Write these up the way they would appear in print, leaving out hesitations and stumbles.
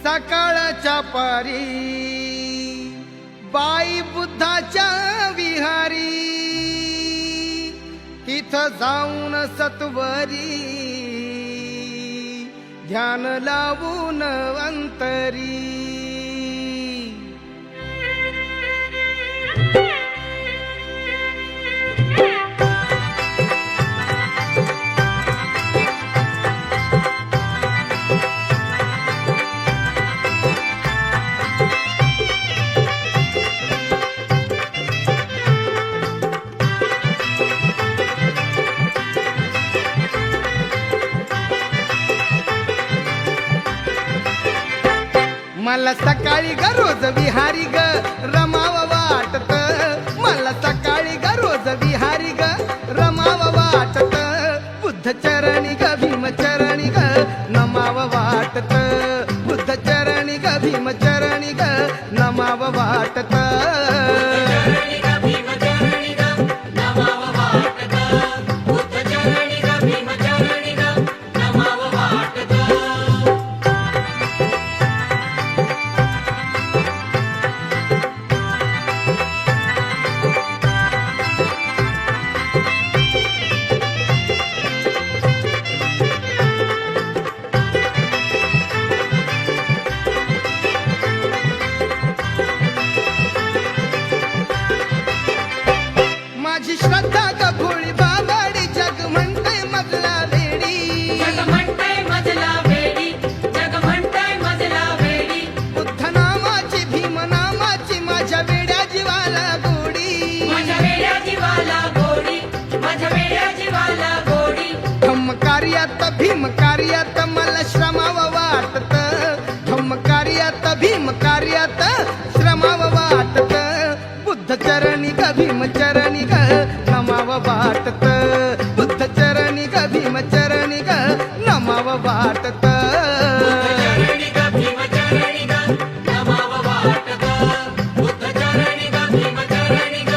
सकाळच्या पारी बाई बुद्धाच्या विहारी, तिथं जाऊन सत्वरी ध्यान लावून अंतरी। मला सकाळी ग रोज विहारी ग रमाव वाटत, मला सकाळी ग रोज विहारी ग रमाव वाटत, बुद्ध चरणी ग भीम चरणी ग नमाव वाटत, बुद्ध चरणी ग भीम चरणी ग नमाव वाटत। माझी श्रद्धा ग भोळी बाबाडी जग म्हणतंय मजला वेडी, जग म्हणतंय मजला वेडी, जग म्हणतंय मजला वेडी, बुद्ध नामाची भीम नामाची माझ्या वेड्या जीवाला गोडी, माझ्या वेड्या जीवाला गोडी, माझ्या वेड्या जीवाला गोडी। धम्म कार्यात भीम कार्यात मला श्रमाव वाटत, धम्म कार्यात भीम कार्यात श्रमाव वाटत, बुद्ध चरणी ग भीम चरणी ग नमाव वाटत, बुद्ध चरणी ग भीम चरणी ग नमाव वाटत। चरणी ग भीम चरणी ग नमाव वाटत, बुद्ध चरणी ग भीम चरणी ग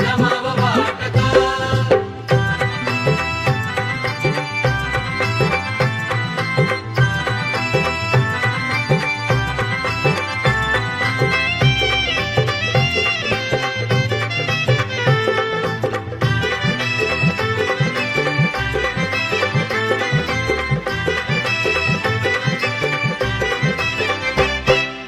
नमाव वाटत।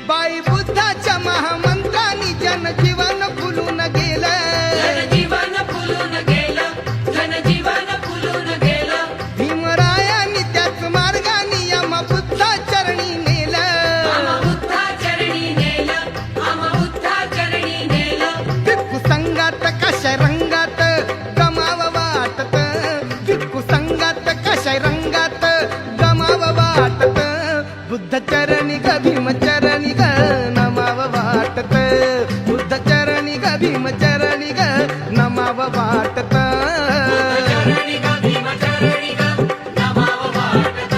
बाई बुद्धाच्या महामंत्रांनी जनजीवन फुलून गेलं, जनजीवन फुलून गेलं, जनजीवन फुलून गेलं, भीमरायांनी त्याच मार्गाने आम्हा बुद्धा चरणी नेलं, आम्हा बुद्धा चरणी नेलं, आम्हा बुद्धा चरणी नेलं। भिक्खू संगात कशा रंगात गमाव वाटत, भिक्खू संगात कशा रंगात गमाव वाटत, बुद्ध चरणी ग भीम चरणी ग नमाव वाटत, बुद्ध चरणी ग भीम चरणी ग नमाव वाटत। चरणी ग भीम चरणी ग नमाव वाटत,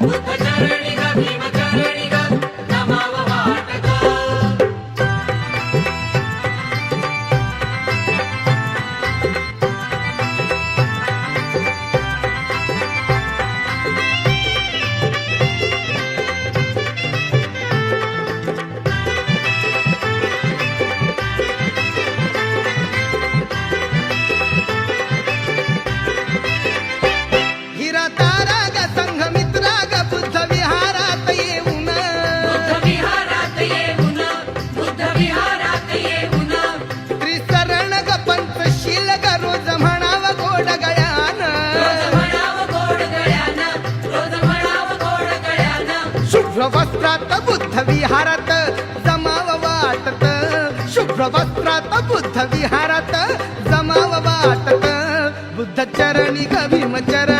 बुद्ध चरणी ग भीम चरणी ग नमाव वाटत। हिरा तारा ग संघ मित्रा ग बुद्ध विहारात येऊन, बुद्ध विहारात येऊन, बुद्ध विहारात येऊन, त्रिसरण ग पंचशील ग रोज म्हणाव गोड गळ्यान, रोज म्हणावं गोड गळ्यानं, रोज म्हणावं गोड गळ्यानं, शुभ्र वस्त्रात बुद्ध विहारात जमाव वाटत, शुभ्र वस्त्रात बुद्ध विहारात जमाव वाटत, बुद्ध चरणी ग भीम चरणी